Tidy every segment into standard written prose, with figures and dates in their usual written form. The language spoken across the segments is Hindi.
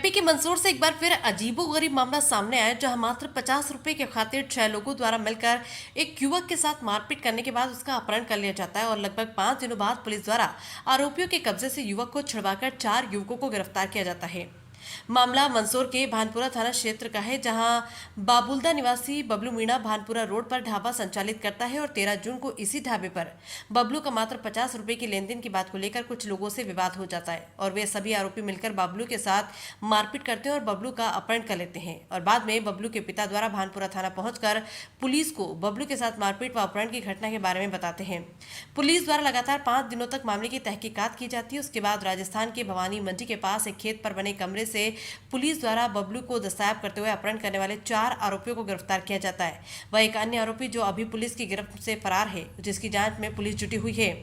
यूपी के मंदसौर से एक बार फिर अजीबोगरीब मामला सामने आया, जहां मात्र 50 रुपए के खातिर 6 लोगों द्वारा मिलकर एक युवक के साथ मारपीट करने के बाद उसका अपहरण कर लिया जाता है और लगभग 5 दिनों बाद पुलिस द्वारा आरोपियों के कब्जे से युवक को छुड़वाकर 4 युवकों को गिरफ्तार किया जाता है। मामला मंदसौर के भानपुरा थाना क्षेत्र का है, जहां बाबुल्दा निवासी बबलू मीणा भानपुरा रोड पर ढाबा संचालित करता है और 13 जून को इसी ढाबे पर बबलू का मात्र 50 रुपए की लेन देन की बात को लेकर कुछ लोगों से विवाद हो जाता है और वे सभी आरोपी मिलकर बबलू के साथ मारपीट करते हैं और बबलू का अपहरण कर लेते हैं और बाद में बबलू के पिता द्वारा भानपुरा थाना पहुंचकर पुलिस को बबलू के साथ मारपीट व अपहरण की घटना के बारे में बताते हैं। पुलिस द्वारा लगातार 5 दिनों तक मामले की तहकीकात की जाती है। उसके बाद राजस्थान के भवानी मंडी के पास एक खेत पर बने कमरे से पुलिस द्वारा बबलू को दस्तयाब करते हुए अपहरण करने वाले 4 आरोपियों को गिरफ्तार किया जाता है। वह एक अन्य आरोपी जो अभी पुलिस की गिरफ्त से फरार है, जिसकी जांच में पुलिस जुटी हुई है।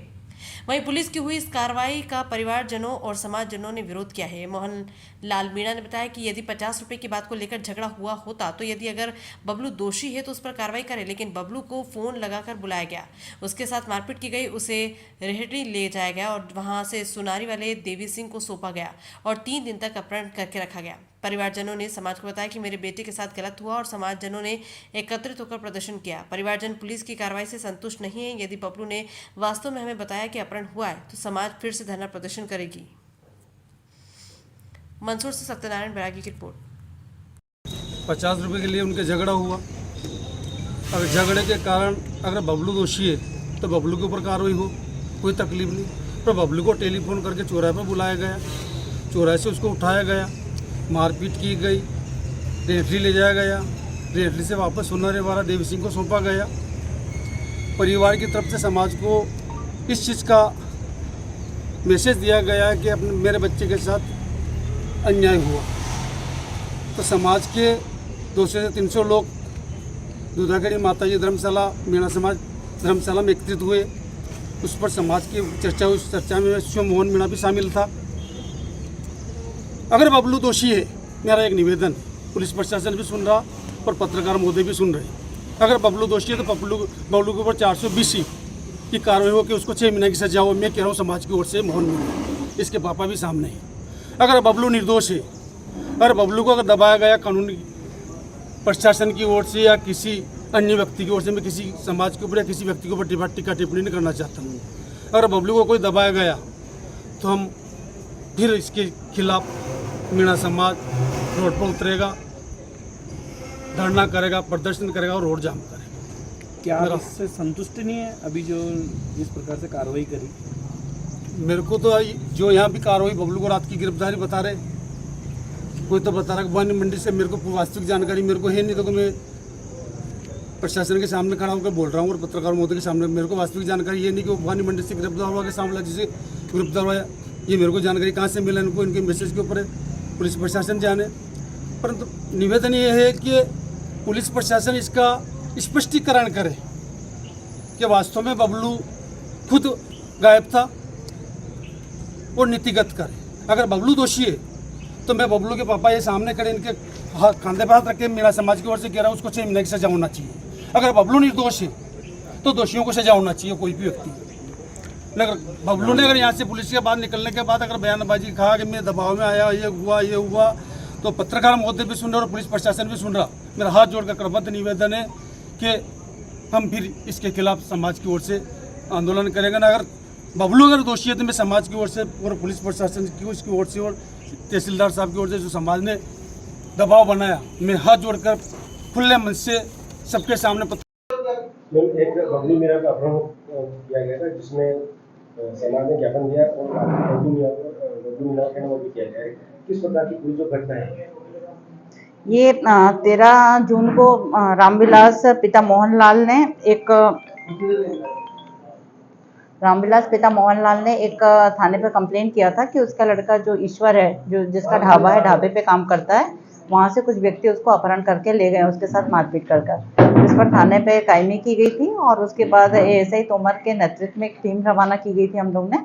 वहीं पुलिस की हुई इस कार्रवाई का परिवारजनों और समाजजनों ने विरोध किया है। मोहन लाल मीणा ने बताया कि यदि 50 रुपए की बात को लेकर झगड़ा हुआ होता तो यदि अगर बबलू दोषी है तो उस पर कार्रवाई करे, लेकिन बबलू को फोन लगाकर बुलाया गया, उसके साथ मारपीट की गई, उसे रेहड़ी ले जाया गया और वहां से सुनारी वाले देवी सिंह को सौंपा गया और 3 दिन तक अपहरण करके रखा गया। परिवारजनों ने समाज को बताया कि मेरे बेटे के साथ गलत हुआ और समाजजनों ने एकत्रित होकर प्रदर्शन किया। परिवारजन पुलिस की कार्रवाई से संतुष्ट नहीं है। यदि बबलू ने वास्तव में हमें बताया कि अपहरण हुआ है तो समाज फिर से धरना प्रदर्शन करेगी। मंदसौर से सत्यनारायण बैरागी की रिपोर्ट। 50 रुपये के लिए उनके झगड़ा हुआ। अगर झगड़े के कारण अगर बबलू दोषी है तो बबलू के ऊपर कार्रवाई हो, कोई तकलीफ नहीं। पर बबलू को टेलीफोन करके चौराहे पर बुलाया गया, चौराहे से उसको उठाया गया, मारपीट की गई, रेहड़ी ले जाया गया, रेहड़ी से वापस सुनारे वाला देवी सिंह को सौंपा गया। परिवार की तरफ से समाज को इस चीज़ का मैसेज दिया गया कि अपने मेरे बच्चे के साथ अन्याय हुआ। तो समाज के 200 से 300 लोग दूधागढ़ी माताजी धर्मशाला मीणा समाज धर्मशाला में एकत्रित हुए। उस पर समाज की चर्चा हुई। उस चर्चा में शिव मोहन मीणा भी शामिल था। अगर बबलू दोषी है, मेरा एक निवेदन, पुलिस प्रशासन भी सुन रहा और पत्रकार महोदय भी सुन रहे, अगर बबलू दोषी है तो बबलू के ऊपर 420 की कार्रवाई हो कि उसको 6 महीने की सजा हो। मैं कह रहा हूँ समाज की ओर से मोहन मीणा, इसके पापा भी सामने हैं। अगर बबलू निर्दोष है, अगर बबलू को अगर दबाया गया कानूनी प्रशासन की ओर से या किसी अन्य व्यक्ति की ओर से, मैं किसी समाज के ऊपर या किसी व्यक्ति के ऊपर टीका टिप्पणी नहीं करना चाहता हूँ। अगर बबलू को कोई दबाया गया तो हम फिर इसके खिलाफ मीणा समाज रोड पर उतरेगा, धरना करेगा, प्रदर्शन करेगा और रोड जाम करेगा। क्या इससे संतुष्ट नहीं है अभी जो जिस प्रकार से कार्रवाई करी? मेरे को तो जो यहाँ भी कार्रवाई बबलू को रात की गिरफ्तारी बता रहे, कोई तो बता रहा भवानी मंडी से। मेरे को वास्तविक जानकारी मेरे को है नहीं, तो मैं प्रशासन के सामने खड़ा होकर बोल रहा हूँ और पत्रकार महोदय के सामने। मेरे को वास्तविक जानकारी ये नहीं कि वो भवानी मंडी से गिरफ्तार हुआ के सामने जिसे गिरफ्तार हुआ, ये मेरे को जानकारी कहाँ से मिला, इनको इनके मैसेज के ऊपर पुलिस प्रशासन जाने। परंतु निवेदन ये है कि पुलिस प्रशासन इसका स्पष्टीकरण करे कि वास्तव में बबलू खुद गायब था और नीतिगत करे। अगर बबलू दोषी है तो मैं बबलू के पापा ये सामने खड़े इनके कंधे पर हाथ रख के मेरा समाज की ओर से कह रहा हूँ, उसको 6 महीने की सजा होना चाहिए। अगर बबलू निर्दोष है तो दोषियों को सजा होना चाहिए, कोई भी व्यक्ति। अगर बबलू ने अगर यहाँ से पुलिस के बाद निकलने के बाद अगर बयानबाजी कहा कि मैं दबाव में आया, ये हुआ, तो पत्रकार महोदय भी सुन रहे और पुलिस प्रशासन भी सुन रहा। मेरा हाथ जोड़कर करबद्ध निवेदन है कि हम फिर इसके खिलाफ समाज की ओर से आंदोलन करेंगे ना। अगर बबलू अगर दोषी है तो मैं समाज की ओर से और पुलिस प्रशासन की उसकी ओर से और तहसीलदार साहब की ओर से जो समाज ने दबाव बनाया, मैं हाथ जोड़कर खुले मन से सबके सामने एक बबलू मीणा का अपहरण किया गया था, जिसमें समाज ने ज्ञापन दिया और बबलू मीणा का नाम भी किया गया है। किस प्रकार की पूरी जो घटना है? ये 13 जून को रामविलास पिता मोहनलाल ने एक थाने पर कंप्लेन किया था कि उसका लड़का जो ईश्वर है, जो जिसका ढाबा है, ढाबे पे काम करता है, वहाँ से कुछ व्यक्ति उसको अपहरण करके ले गए, उसके साथ मारपीट कर। इस पर थाने पे कायमी की गई थी और उसके बाद एएसआई तोमर के नेतृत्व में एक टीम रवाना की गई थी हम लोग ने,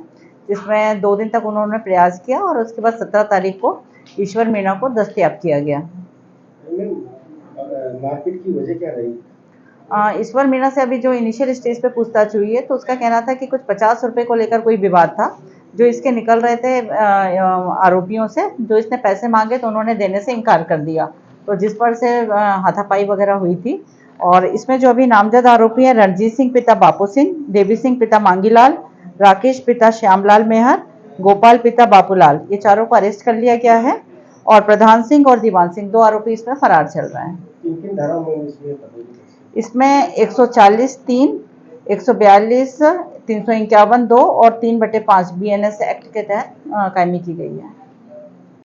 जिसमें 2 दिन तक उन्होंने प्रयास किया और उसके बाद 17 तारीख को ईश्वर मीणा को दस्तयाब किया गया। मारपीट की वजह क्या रही? ईश्वर मीणा से अभी जो इनिशियल स्टेज पे पूछताछ हुई है तो उसका कहना था कि कुछ 50 रुपए को लेकर कोई विवाद था, जो इसके निकल रहे थे आरोपियों से। जो इसने पैसे मांगे तो उन्होंने देने से इनकार कर दिया, तो जिस पर से हाथापाई वगैरह हुई थी। और इसमें जो अभी नामजद आरोपी है रणजीत सिंह पिता बापू सिंह, देवी सिंह पिता मांगीलाल, राकेश पिता श्यामलाल मेहर, गोपाल पिता बापूलाल, ये चारों को अरेस्ट कर लिया गया है। और प्रधान सिंह और दीवान सिंह 2 आरोपी इसमें फरार चल रहे हैं। किन धाराओं में इसमें इसमें 140(3), 142, 351(2) और 3/5 BNS एक्ट के तहत कायमी की गई है।